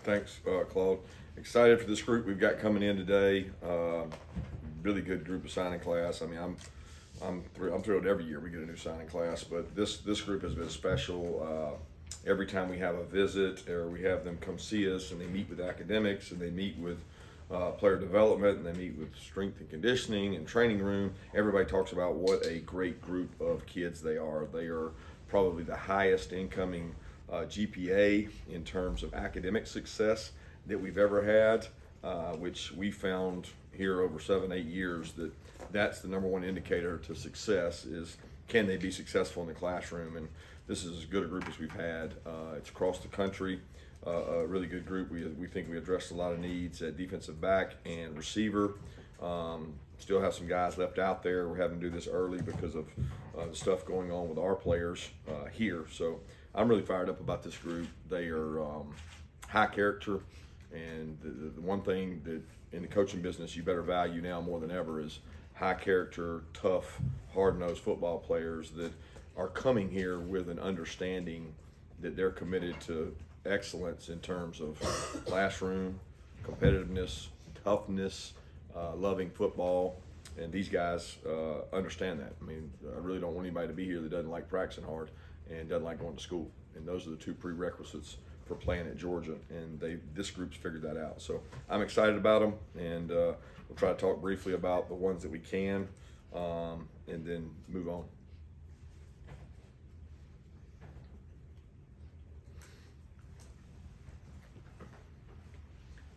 Thanks, Claude. Excited for this group we've got coming in today. Really good group of signing class. I mean, I'm thrilled every year we get a new signing class, but this group has been special. Every time we have a visit or we have them come see us, and they meet with academics and they meet with player development and they meet with strength and conditioning and training room, everybody talks about what a great group of kids they are. They are probably the highest incoming GPA in terms of academic success that we've ever had, which we found here over 7-8 years that's the number one indicator to success is, can they be successful in the classroom? And this is as good a group as we've had. It's across the country, a really good group. We think we addressed a lot of needs at defensive back and receiver. Still have some guys left out there. We're having to do this early because of the stuff going on with our players here. So I'm really fired up about this group. They are high character, and the one thing that in the coaching business you better value now more than ever is high character, tough, hard-nosed football players that are coming here with an understanding that they're committed to excellence in terms of classroom, competitiveness, toughness, loving football, and these guys understand that. I mean, I really don't want anybody to be here that doesn't like practicing hard and doesn't like going to school. And those are the two prerequisites for playing at Georgia, and this group's figured that out. So I'm excited about them, and we'll try to talk briefly about the ones that we can, and then move on.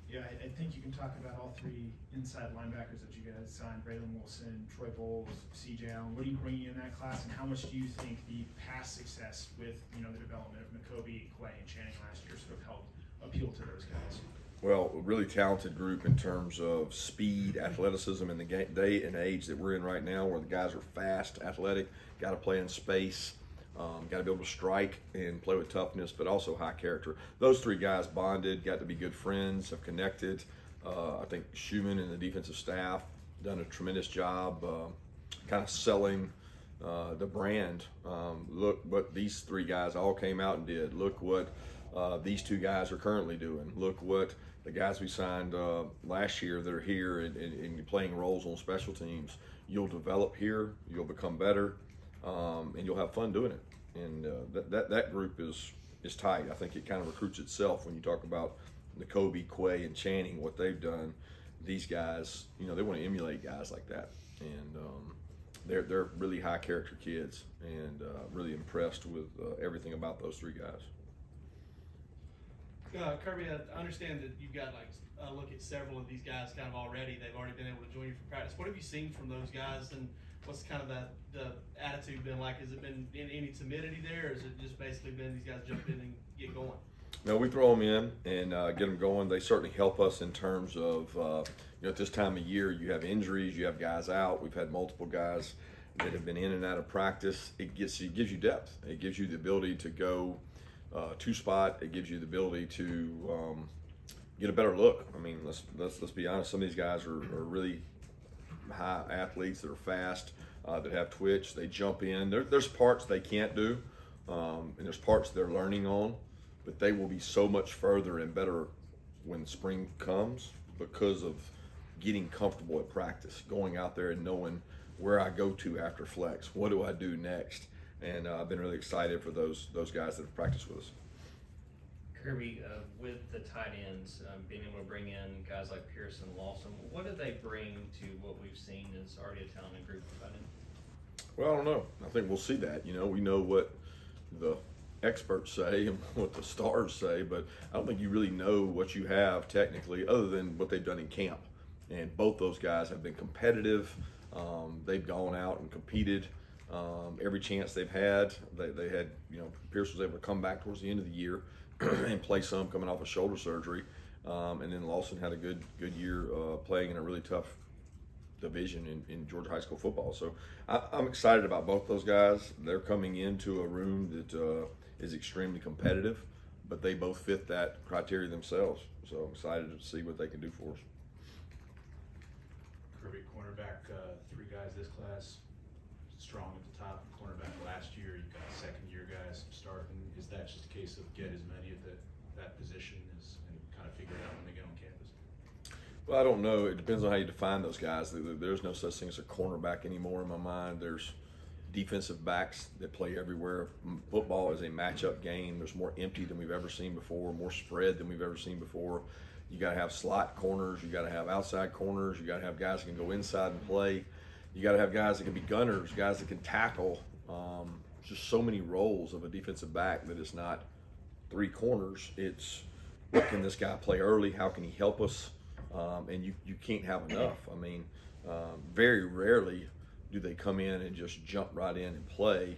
Yeah, I think you can talk about all three inside linebackers that you guys signed: Braylon Wilson, Troy Bowles, C.J. Allen. What are you bringing in that class, and how much do you think the past success with the development of McCoby, Quay, and Channing last year sort of helped appeal to those guys? Well, a really talented group in terms of speed, athleticism, in the day and age that we're in right now, where the guys are fast, athletic, got to play in space. Got to be able to strike and play with toughness, but also high character. Those three guys bonded, got to be good friends, have connected. I think Schumann and the defensive staff done a tremendous job kind of selling the brand. Look what these three guys all came out and did. Look what these two guys are currently doing. Look what the guys we signed last year that are here and playing roles on special teams. You'll develop here, you'll become better, and you'll have fun doing it. And that group is tight. I think it kind of recruits itself when you talk about Kobe, Quay, and Channing, what they've done. These guys, they want to emulate guys like that, and they're really high character kids, and really impressed with everything about those three guys. Kirby, I understand that you've got a look at several of these guys kind of already. They've already been able to join you for practice. What have you seen from those guys, and what's kind of the attitude been like? Has it been any timidity there, or has it just basically been these guys jump in and get going? No, we throw them in and get them going. They certainly help us in terms of, at this time of year, you have injuries, you have guys out. We've had multiple guys that have been in and out of practice. It gives you depth. It gives you the ability to go two spot. It gives you the ability to get a better look. I mean, let's be honest. Some of these guys are really high athletes that are fast, that have twitch. They jump in. There's parts they can't do, and there's parts they're learning on, but they will be so much further and better when spring comes because of getting comfortable at practice, going out there and knowing where I go to after flex. What do I do next? And I've been really excited for those guys that have practiced with us. Kirby, with the tight ends, being able to bring in guys like Pierce and Lawson, what do they bring to what we've seen as already a talented group of tight ends? Well, I don't know. I think we'll see that. We know what the experts say and what the stars say, but I don't think you really know what you have technically other than what they've done in camp. And both those guys have been competitive. They've gone out and competed every chance they've had. They had, Pierce was able to come back towards the end of the year and play some coming off of shoulder surgery. And then Lawson had a good year playing in a really tough division in Georgia high school football. So I'm excited about both those guys. They're coming into a room that is extremely competitive, but they both fit that criteria themselves. So I'm excited to see what they can do for us. Kirby, cornerback, three guys this class, strong at the top. Cornerback last year, you've got second-year guys starting. Is that just a case of get as many at that position and kind of Well, I don't know. It depends on how you define those guys. There's no such thing as a cornerback anymore in my mind. There's defensive backs that play everywhere. Football is a matchup game. There's more empty than we've ever seen before, more spread than we've ever seen before. You got to have slot corners. You got to have outside corners. You got to have guys that can go inside and play. You got to have guys that can be gunners, guys that can tackle. Just so many roles of a defensive back that it's not three corners. It's what can this guy play early? How can he help us? And you can't have enough. I mean, very rarely do they come in and just jump right in and play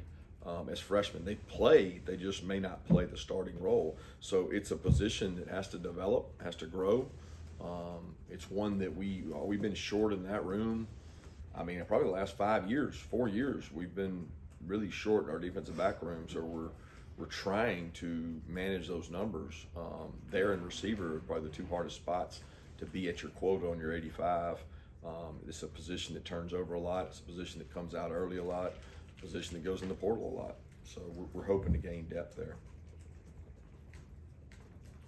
as freshmen. They play, they just may not play the starting role. So it's a position that has to develop, has to grow. It's one that we've been short in that room. I mean, probably the last 4 years, we've been really short in our defensive back room. So we're trying to manage those numbers. There and receiver are probably the two hardest spots to be at your quota on your 85. It's a position that turns over a lot. It's a position that comes out early a lot. A position that goes in the portal a lot. So we're hoping to gain depth there.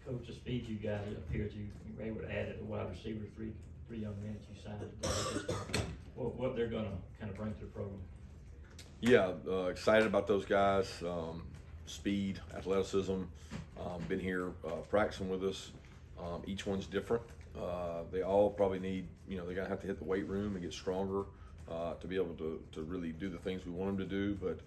Coach, the speed you guys appear to you were able to add at the wide receiver, three young men that you signed. What they're going to kind of bring to the program. Yeah, excited about those guys. Speed, athleticism. Been here practicing with us. Each one's different. They all probably need, they're going to have to hit the weight room and get stronger to be able to really do the things we want them to do. But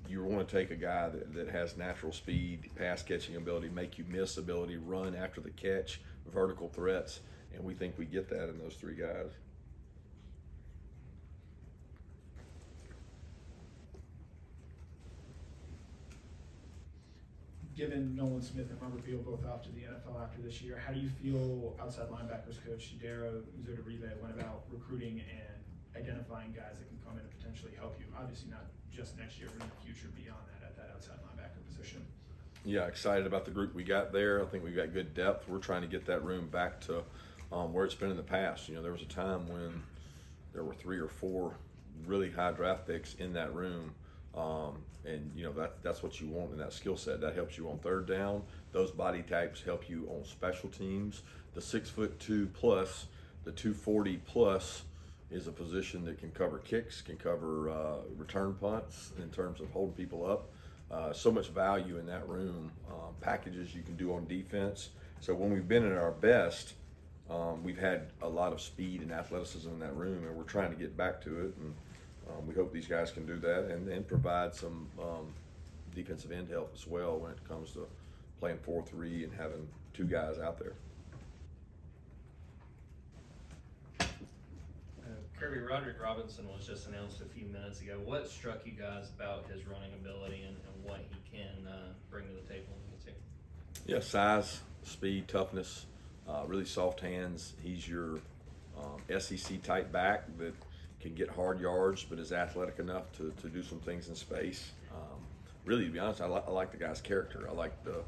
you want to take a guy that has natural speed, pass catching ability, make you miss ability, run after the catch, vertical threats, and we think we get that in those three guys. Given Nolan Smith and Robert Beal both off to the NFL after this year, how do you feel outside linebackers coach Shadero Uzodiribe went about recruiting and identifying guys that can come in and potentially help you? Obviously not just next year, but in the future beyond that at that outside linebacker position. Yeah, excited about the group we got there. I think we've got good depth. We're trying to get that room back to where it's been in the past. There was a time when there were 3 or 4 really high draft picks in that room. And that's what you want in that skill set. That helps you on third down. Those body types help you on special teams. The 6'2" plus, the 240 plus is a position that can cover kicks, can cover return punts in terms of holding people up. So much value in that room. Packages you can do on defense. So when we've been at our best, we've had a lot of speed and athleticism in that room, and we're trying to get back to it. And we hope these guys can do that and provide some defensive end help as well when it comes to playing 4-3 and having 2 guys out there. Kirby, Roderick Robinson was just announced a few minutes ago. What struck you guys about his running ability and what he can bring to the table in the team? Yeah, size, speed, toughness, really soft hands. He's your SEC type back that can get hard yards, but is athletic enough to do some things in space. Really, to be honest, I like the guy's character. I like the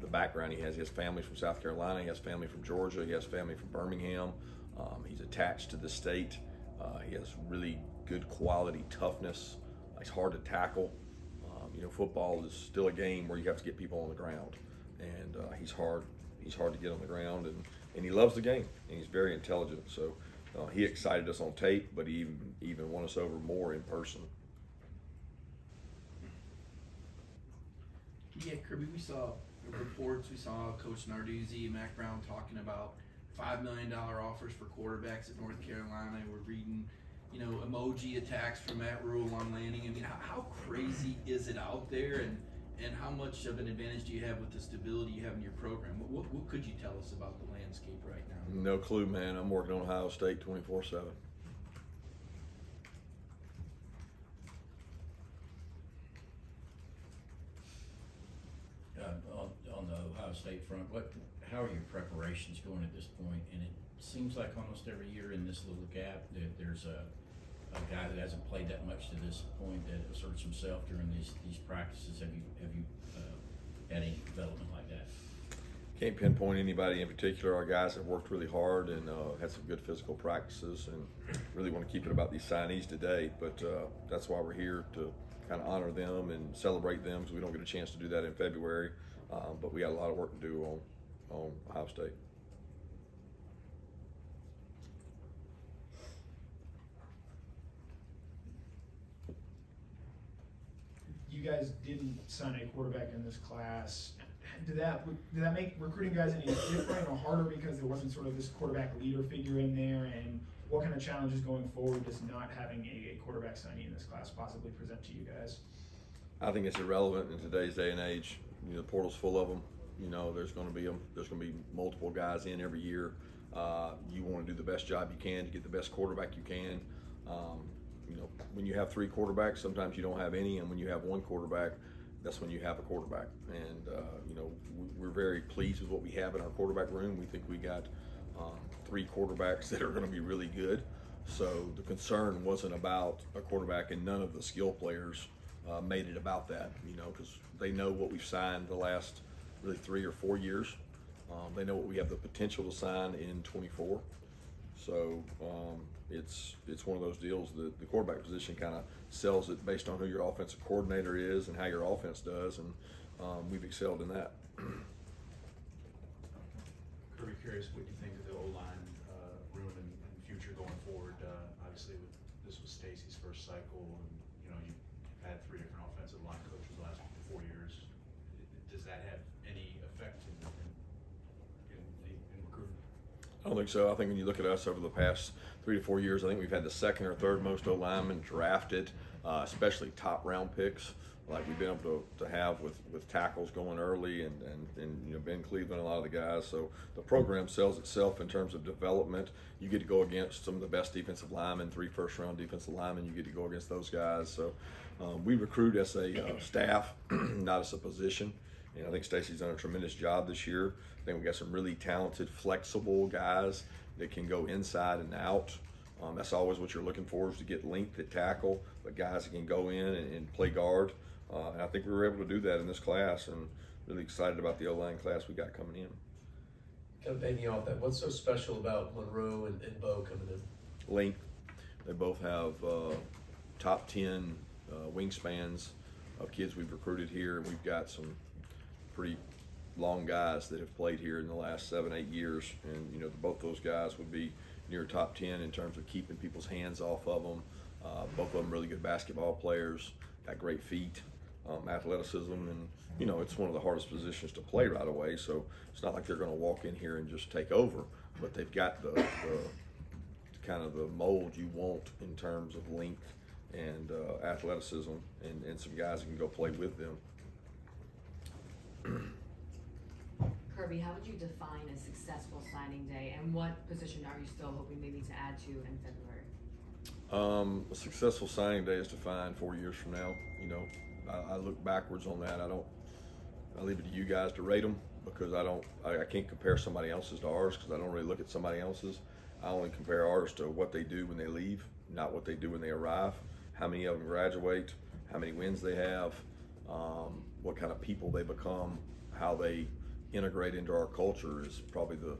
background he has. He has family from South Carolina. He has family from Georgia. He has family from Birmingham. He's attached to the state. He has really good quality toughness. He's hard to tackle. Football is still a game where you have to get people on the ground, and he's hard to get on the ground, and he loves the game, and he's very intelligent. So he excited us on tape, but he even won us over more in person. Yeah, Kirby, we saw reports. We saw Coach Narduzzi, Mac Brown talking about $5 million offers for quarterbacks at North Carolina. We're reading, emoji attacks from Matt Rule on Lanning. I mean, how crazy is it out there, and how much of an advantage do you have with the stability you have in your program? What could you tell us about the landscape right now? No clue, man. I'm working on Ohio State 24/7. On the Ohio State front, how are your preparations going at this point? And it seems like almost every year in this little gap that there's a guy that hasn't played that much to this point that asserts himself during these practices. Have you had any development like that? Can't pinpoint anybody in particular. Our guys have worked really hard and had some good physical practices, and really want to keep it about these signees today. But that's why we're here, to kind of honor them and celebrate them, because we don't get a chance to do that in February. But we got a lot of work to do on Ohio State. you guys didn't sign a quarterback in this class. Did that make recruiting guys any different or harder because there wasn't sort of this quarterback leader figure in there? And what kind of challenges going forward does not having a quarterback signing in this class possibly present to you guys? I think it's irrelevant in today's day and age. You know, the portal's full of them. You know, there's going to be multiple guys in every year. You want to do the best job you can to get the best quarterback you can. You know, when you have 3 quarterbacks, sometimes you don't have any, and when you have 1 quarterback, that's when you have a quarterback. And you know, we're very pleased with what we have in our quarterback room. We think we got 3 quarterbacks that are going to be really good. So the concern wasn't about a quarterback, and none of the skill players made it about that, you know, because they know what we've signed the last really 3 or 4 years. They know what we have the potential to sign in 24. So it's one of those deals that the quarterback position kind of sells it based on who your offensive coordinator is and how your offense does, and we've excelled in that. Kirby, curious what you think of the O-line room and future going forward. Obviously, this was Stacy's first cycle, and you know you've had 3 different offensive line coaches the last 4 years. Does that have any effect in recruiting? I don't think so. I think when you look at us over the past 3 to 4 years, I think we've had the 2nd or 3rd most O-linemen drafted, especially top round picks, like we've been able to have with tackles going early and you know, Ben Cleveland, a lot of the guys. So the program sells itself in terms of development. You get to go against some of the best defensive linemen, 3 first-round defensive linemen. You get to go against those guys. So we recruit as a staff, not as a position. And I think Stacy's done a tremendous job this year. I think we got some really talented, flexible guys that can go inside and out. That's always what you're looking for, is to get length at tackle, but guys that can go in and play guard. And I think we were able to do that in this class, and really excited about the O-line class we got coming in. Kind of banging off that, what's so special about Monroe and Bo coming in? Length. They both have top 10 wingspans of kids we've recruited here. We've got some pretty long guys that have played here in the last 7, 8 years, and you know, both those guys would be near top 10 in terms of keeping people's hands off of them. Both of them really good basketball players, got great feet, athleticism, and you know, it's one of the hardest positions to play right away, so it's not like they're going to walk in here and just take over, but they've got the kind of the mold you want in terms of length and athleticism, and some guys that can go play with them. Kirby, how would you define a successful signing day, and what position are you still hoping maybe to add to in February? A successful signing day is defined 4 years from now. You know, I look backwards on that. I leave it to you guys to rate them, because I can't compare somebody else's to ours, because I don't really look at somebody else's. I only compare ours to what they do when they leave, not what they do when they arrive. How many of them graduate, how many wins they have, what kind of people they become, how they integrate into our culture is probably the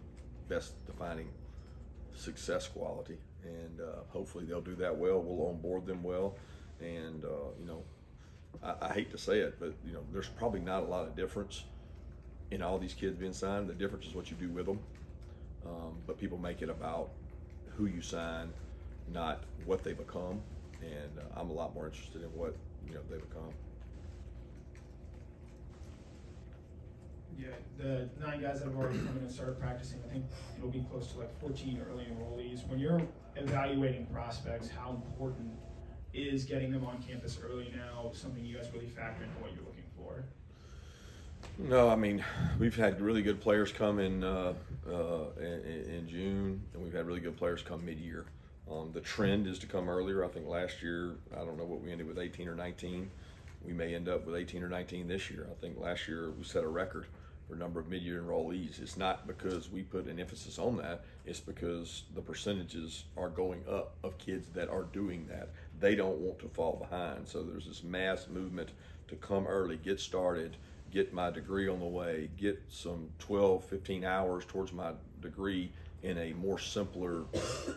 best defining success quality. And hopefully they'll do that well. We'll onboard them well. And you know, I hate to say it, but you know, there's probably not a lot of difference in all these kids being signed. The difference is what you do with them. But people make it about who you sign, not what they become. And I'm a lot more interested in what, you know, they become. Yeah, the 9 guys that have already come in and started practicing, I think it'll be close to like 14 early enrollees. When you're evaluating prospects, how important is getting them on campus early now something you guys really factor into what you're looking for? No, I mean, we've had really good players come in June, and we've had really good players come mid-year. The trend is to come earlier. I think last year, I don't know what we ended with, 18 or 19. We may end up with 18 or 19 this year. I think last year we set a record for number of mid-year enrollees. It's not because we put an emphasis on that. It's because the percentages are going up of kids that are doing that. They don't want to fall behind. So there's this mass movement to come early, get started, get my degree on the way, get some 12, 15 hours towards my degree in a more simpler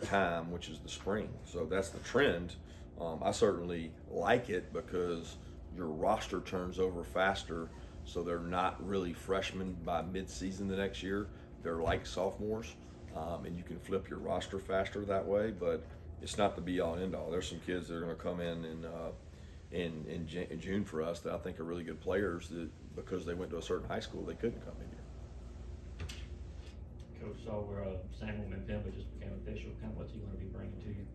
time, which is the spring. So that's the trend. I certainly like it because your roster turns over faster, so they're not really freshmen by mid-season the next year. They're like sophomores, and you can flip your roster faster that way, but it's not the be-all and end-all. There's some kids that are going to come in in June for us that I think are really good players that because they went to a certain high school, they couldn't come in here. Coach saw where Samuel Mpemba just became official. Kind of what's he going to be bringing to you?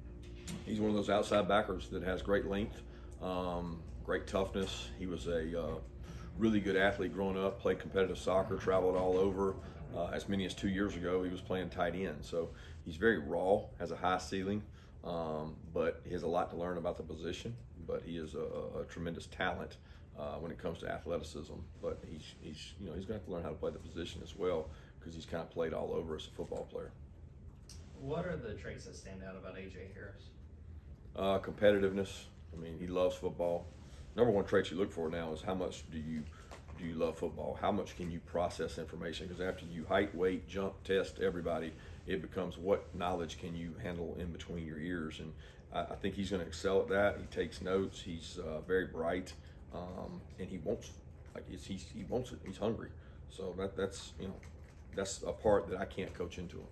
He's one of those outside backers that has great length, great toughness. He was a really good athlete growing up, played competitive soccer, traveled all over. As many as 2 years ago, he was playing tight end. So he's very raw, has a high ceiling, but he has a lot to learn about the position. But he is a tremendous talent when it comes to athleticism. But he's going to have to learn how to play the position as well because he's kind of played all over as a football player. What are the traits that stand out about A.J. Harris? Competitiveness. I mean, he loves football. Number one trait you look for now is how much do you love football? How much can you process information? Because after you height, weight, jump, test everybody, it becomes what knowledge can you handle in between your ears. And I think he's going to excel at that. He takes notes. He's very bright, and he wants he wants it. He's hungry. So that's a part that I can't coach into him.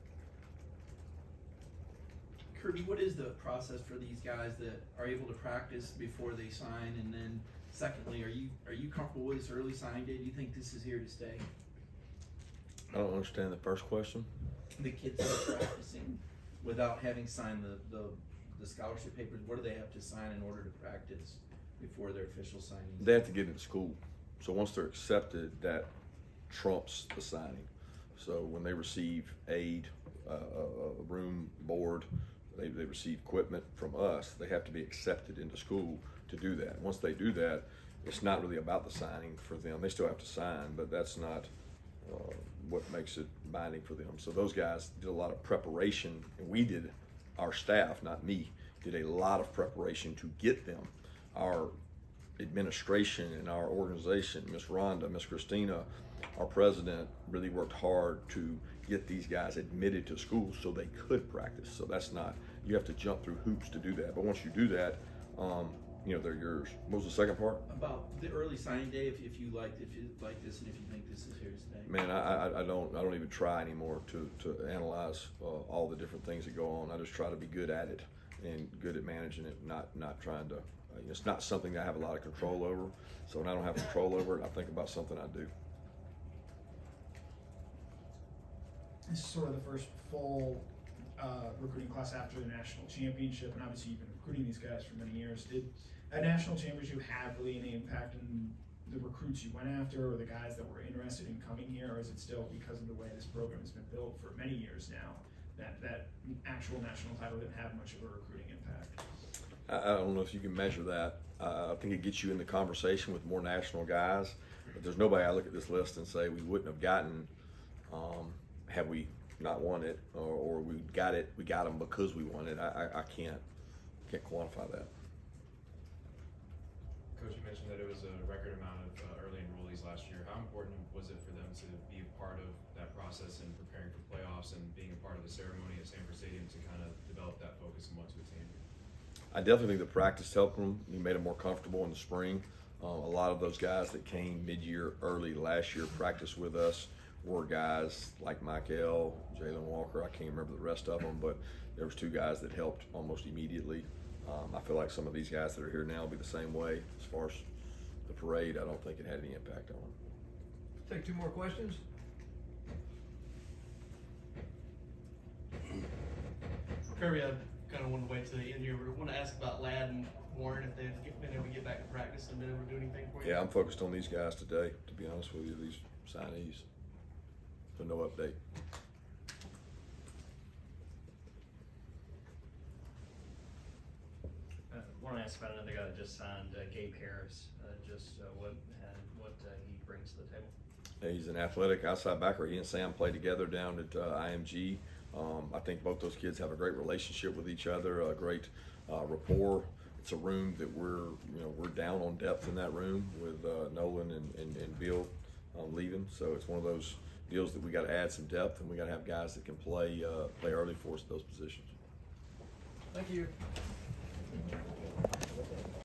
Kirby, what is the process for these guys that are able to practice before they sign? And then secondly, are you comfortable with this early signing day? Do you think this is here to stay? I don't understand the first question. The kids that are practicing without having signed the scholarship papers, what do they have to sign in order to practice before their official signing? They have to get into school. So once they're accepted, that trumps the signing. So when they receive aid, a room, board, they receive equipment from us, they have to be accepted into school to do that. Once they do that, it's not really about the signing for them. They still have to sign, but that's not what makes it binding for them. So those guys did a lot of preparation, and we did, our staff, not me, did a lot of preparation to get them. Our administration and our organization, Miss Rhonda, Miss Christina, our president really worked hard to get these guys admitted to school so they could practice. So that's not, you have to jump through hoops to do that. But once you do that, they're yours. What was the second part? About the early signing day, if you like this and if you think this is here to stay. Man, I don't even try anymore to analyze all the different things that go on. I just try to be good at it and good at managing it, not trying to, it's not something that I have a lot of control over. So when I don't have control over it, I think about something I do. This is sort of the first full recruiting class after the national championship, and obviously you've been recruiting these guys for many years. Did that national championship have really any impact on the recruits you went after or the guys that were interested in coming here, or is it still because of the way this program has been built for many years now that actual national title didn't have much of a recruiting impact? I don't know if you can measure that. I think it gets you in the conversation with more national guys, but there's nobody I look at this list and say we wouldn't have gotten had we not won it, or we got them because we won it. I can't quantify that. Coach, you mentioned that it was a record amount of early enrollees last year. How important was it for them to be a part of that process and preparing for playoffs and being a part of the ceremony at Sanford Stadium to kind of develop that focus and want to attain? I definitely think the practice helped them. We made them more comfortable in the spring. A lot of those guys that came mid-year early last year practiced with us were guys like Michael, Jalen Walker. I can't remember the rest of them, but there was two guys that helped almost immediately. I feel like some of these guys that are here now will be the same way. As far as the parade, I don't think it had any impact on them. Take two more questions. Kirby, I kind of wanted to wait till the end here. I want to ask about Ladd and Warren, if they've been able to get back to practice and been able to do anything for you. Yeah, I'm focused on these guys today, to be honest with you, these signees. So no update. I want to ask about another guy that just signed, Gabe Harris, what he brings to the table. He's an athletic outside backer. He and Sam play together down at IMG. I think both those kids have a great relationship with each other, a great rapport. It's a room that we're down on depth in that room with Nolan and Bill leaving. So it's one of those deals that we got to add some depth, and we got to have guys that can play early for us at those positions. Thank you.